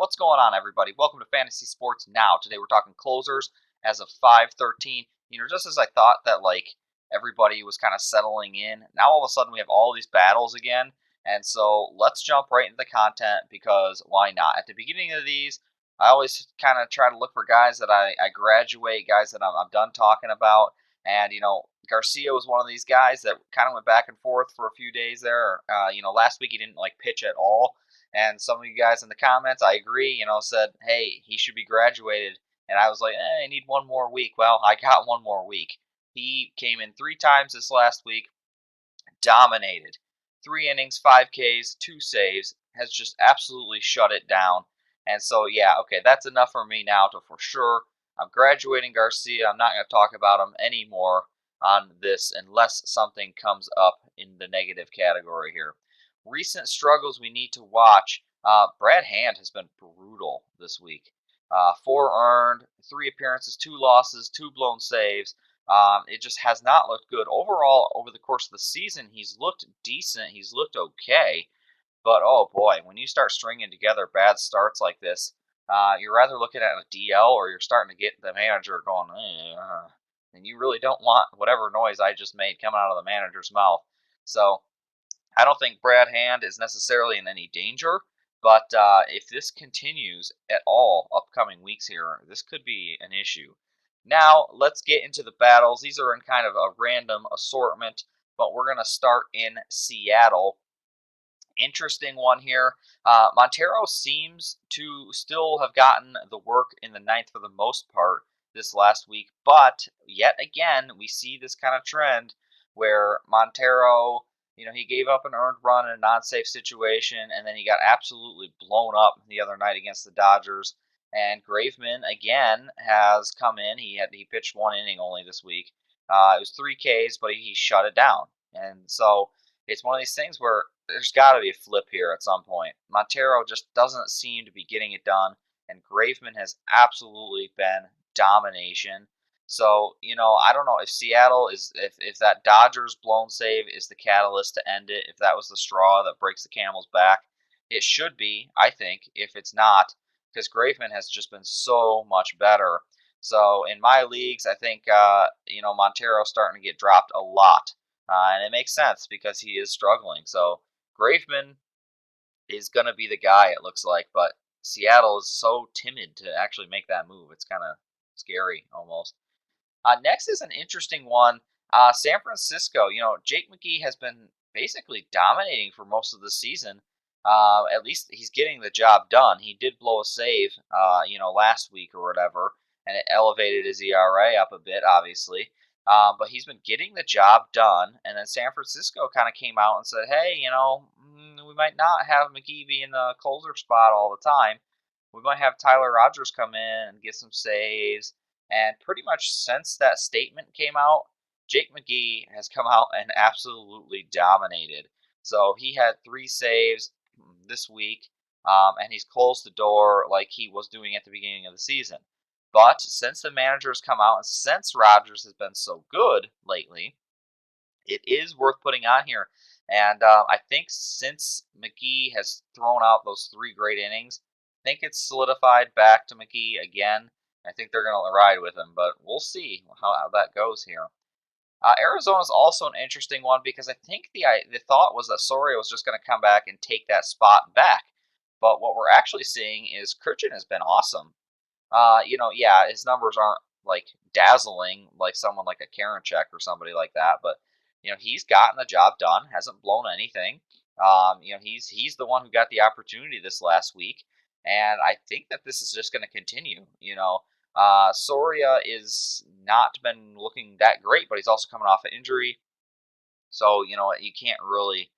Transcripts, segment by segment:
What's going on, everybody? Welcome to Fantasy Sports Now. Today we're talking closers as of 5/13. Just as I thought that everybody was kind of settling in, now all of a sudden we have all these battles again. And so let's jump right into the content because why not? At the beginning of these, I always kind of try to look for guys that I graduate, guys that I'm done talking about. And Garcia was one of these guys that kind of went back and forth for a few days there. Last week he didn't pitch at all. And some of you guys in the comments, I agree, said, hey, he should be graduated. And I was like, I need one more week. Well, I got one more week. He came in 3 times this last week, dominated. 3 innings, 5 Ks, 2 saves, has just absolutely shut it down. And so, yeah, okay, that's enough for me now to for sure. I'm graduating Garcia. I'm not going to talk about him anymore on this unless something comes up in the negative category here. Recent struggles we need to watch. Brad Hand has been brutal this week. 4 earned, 3 appearances, 2 losses, 2 blown saves. It just has not looked good. Overall, over the course of the season, he's looked decent. He's looked okay. But, oh boy, when you start stringing together bad starts like this, you're rather looking at a DL or you're starting to get the manager going, and you really don't want whatever noise I just made coming out of the manager's mouth. So I don't think Brad Hand is necessarily in any danger, but if this continues at all upcoming weeks here, this could be an issue. Now, let's get into the battles. These are in kind of a random assortment, but we're going to start in Seattle. Interesting one here. Montero seems to still have gotten the work in the ninth for the most part this last week, but yet again, we see this kind of trend where Montero, he gave up an earned run in a non-safe situation, and then he got absolutely blown up the other night against the Dodgers. And Graveman again has come in. He pitched 1 inning only this week. It was 3 Ks, but he shut it down. And so it's one of these things where there's got to be a flip here at some point. Montero just doesn't seem to be getting it done, and Graveman has absolutely been domination. So, I don't know if Seattle is, if that Dodgers blown save is the catalyst to end it, if that was the straw that breaks the camel's back. It should be, I think, if it's not, because Graveman has just been so much better. So, in my leagues, I think, Montero's starting to get dropped a lot. And it makes sense because he is struggling. So, Graveman is going to be the guy, it looks like, but Seattle is so timid to actually make that move. It's kind of scary almost. Next is an interesting one. San Francisco. Jake McGee has been basically dominating for most of the season. At least he's getting the job done. He did blow a save, last week or whatever, and it elevated his ERA up a bit, obviously. But he's been getting the job done. And then San Francisco kind of came out and said, hey, we might not have McGee be in the closer spot all the time. We might have Tyler Rogers come in and get some saves. And pretty much since that statement came out, Jake McGee has come out and absolutely dominated. So he had 3 saves this week, and he's closed the door like he was doing at the beginning of the season. But since the manager's come out and since Rodgers has been so good lately, it is worth putting on here. And I think since McGee has thrown out those 3 great innings, I think it's solidified back to McGee again. I think they're going to ride with him, but we'll see how that goes here. Arizona is also an interesting one because I think the thought was that Soria was just going to come back and take that spot back. But what we're actually seeing is Crichton has been awesome. Yeah, his numbers aren't dazzling like someone like a Karinchak or somebody like that, but he's gotten the job done, hasn't blown anything. He's the one who got the opportunity this last week, and I think that this is just going to continue. Soria is not been looking that great, but he's also coming off an injury, so you can't really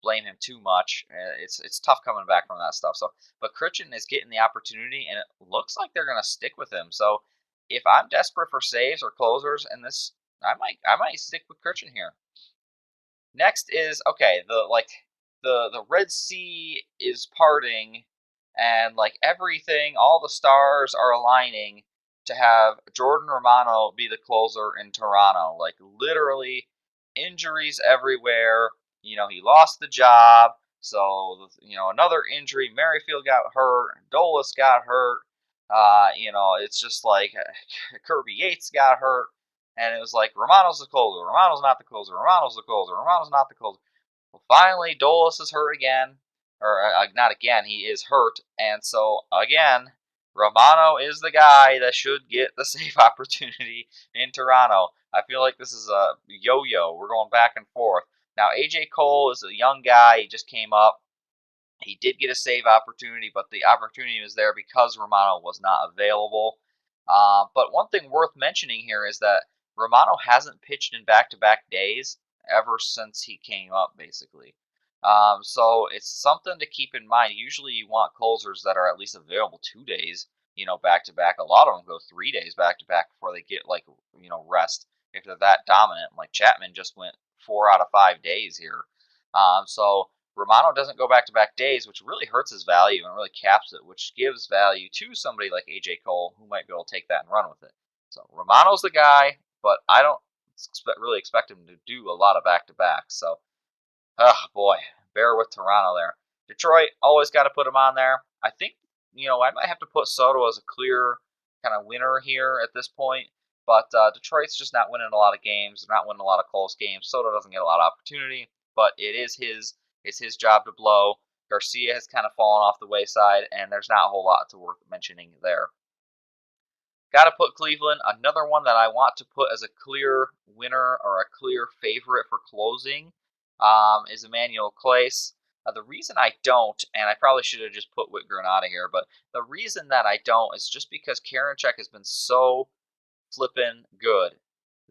blame him too much. It's tough coming back from that stuff. So, but Crichton is getting the opportunity, and it looks like they're going to stick with him. So, if I'm desperate for saves or closers in this, I might stick with Crichton here. Next is okay. The Red Sea is parting, and everything, all the stars are aligning to have Jordan Romano be the closer in Toronto. Literally, injuries everywhere. He lost the job. So, another injury. Merrifield got hurt. Dolis got hurt. It's just like Kirby Yates got hurt. And it was like, Romano's the closer. Romano's not the closer. Romano's the closer. Romano's not the closer. Well, finally, Dolis is hurt again. Or, not again, he is hurt. And so, again, Romano is the guy that should get the save opportunity in Toronto. I feel like this is a yo-yo. We're going back and forth. Now, AJ Cole is a young guy. He just came up. He did get a save opportunity, but the opportunity was there because Romano was not available. But one thing worth mentioning here is that Romano hasn't pitched in back-to-back days ever since he came up, basically. So it's something to keep in mind. Usually you want closers that are at least available 2 days, back-to-back. A lot of them go 3 days back-to-back before they get, rest if they're that dominant. Like Chapman just went 4 out of 5 days here. So Romano doesn't go back-to-back days, which really hurts his value and really caps it, which gives value to somebody like AJ Cole, who might be able to take that and run with it. So Romano's the guy, but I don't really expect him to do a lot of back-to-backs. So, oh boy, bear with Toronto there. Detroit, always got to put him on there. I think, I might have to put Soto as a clear kind of winner here at this point. But Detroit's just not winning a lot of games. They're not winning a lot of close games. Soto doesn't get a lot of opportunity, but it's his job to blow. Garcia has kind of fallen off the wayside, and there's not a whole lot to worth mentioning there. Got to put Cleveland. Another one that I want to put as a clear winner or a clear favorite for closing is Emmanuel Clase. The reason I don't, and I probably should have just put Whitgren out of here, but the reason that I don't is just because Karinchak has been so flipping good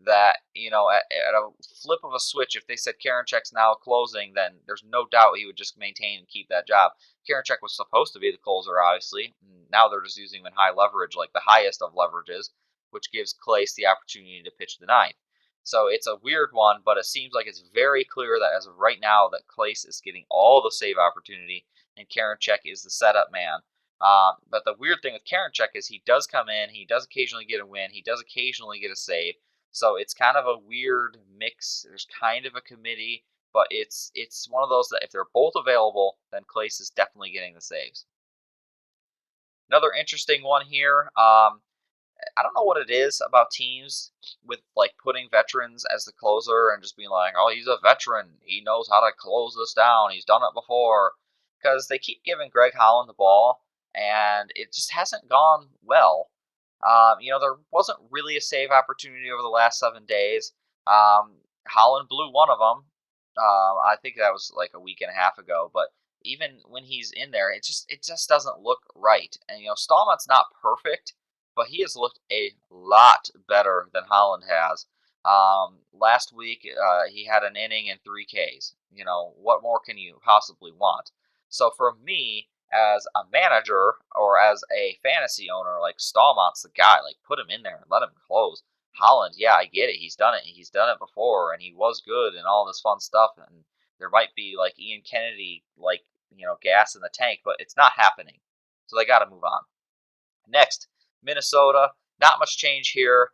that, at a flip of a switch, if they said Karinchak's now closing, then there's no doubt he would just maintain and keep that job. Karinchak was supposed to be the closer, obviously. Now they're just using him in high leverage, like the highest of leverages, which gives Clase the opportunity to pitch the ninth. So it's a weird one, but it seems like it's very clear that as of right now that Clase is getting all the save opportunity and Karinchak is the setup man. But the weird thing with Karinchak is he does come in, he does occasionally get a win, he does occasionally get a save. So it's kind of a weird mix. There's kind of a committee, but it's one of those that if they're both available, then Clase is definitely getting the saves. Another interesting one here. I don't know what it is about teams with like putting veterans as the closer and just being like, oh, he's a veteran. He knows how to close this down. He's done it before. Because they keep giving Greg Holland the ball, and it just hasn't gone well. There wasn't really a save opportunity over the last 7 days. Holland blew one of them. I think that was like a week and a half ago. But even when he's in there, it just doesn't look right. And Staumont's not perfect, but he has looked a lot better than Holland has. Last week, he had an inning and 3 Ks. What more can you possibly want? So for me, as a manager or as a fantasy owner, like Staumont's the guy. Like put him in there and let him close. Holland, yeah, I get it. He's done it. He's done it before, and he was good and all this fun stuff. And there might be like Ian Kennedy, like gas in the tank, but it's not happening. So they got to move on. Next, Minnesota. Not much change here.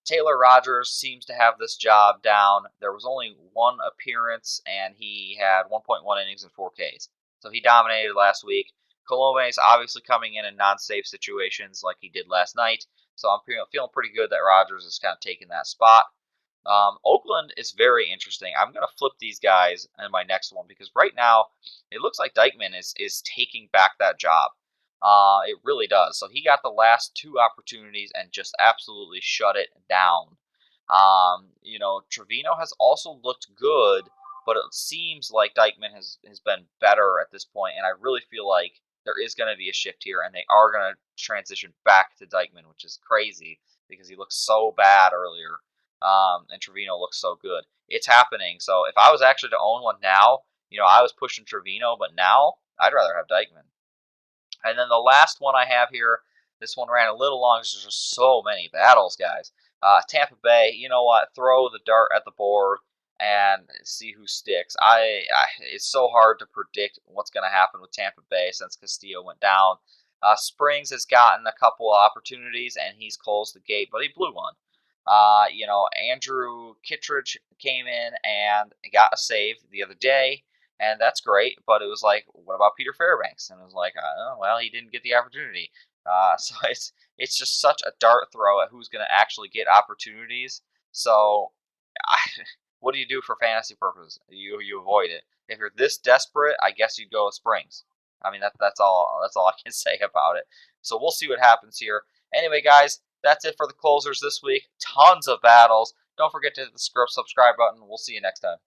Taylor Rogers seems to have this job down. There was only one appearance, and he had 1.1 innings and 4 Ks. So he dominated last week. Colome is obviously coming in non-safe situations like he did last night. So I'm feeling pretty good that Rogers is kind of taking that spot. Oakland is very interesting. I'm going to flip these guys in my next one because right now it looks like Dykeman is taking back that job. It really does. So he got the last 2 opportunities and just absolutely shut it down. Trevino has also looked good, but it seems like Dykeman has been better at this point, and I really feel like there is going to be a shift here, and they are going to transition back to Dykeman, which is crazy because he looked so bad earlier, and Trevino looks so good. It's happening. So if I was actually to own one now, I was pushing Trevino, but now I'd rather have Dykeman. And then the last one I have here, this one ran a little long because there's just so many battles, guys. Tampa Bay, you know what? Throw the dart at the board and see who sticks. It's so hard to predict what's going to happen with Tampa Bay since Castillo went down. Springs has gotten a couple of opportunities and he's closed the gate, but he blew one. Andrew Kittredge came in and got a save the other day. and that's great. But it was like, what about Peter Fairbanks? And it was like, oh, well, he didn't get the opportunity. So it's just such a dart throw at who's going to actually get opportunities. So, I, what do you do for fantasy purposes? You avoid it. If you're this desperate, I guess you go with Springs. I mean that's all I can say about it. So we'll see what happens here. Anyway, guys, that's it for the closers this week. Tons of battles. Don't forget to hit the subscribe button. We'll see you next time.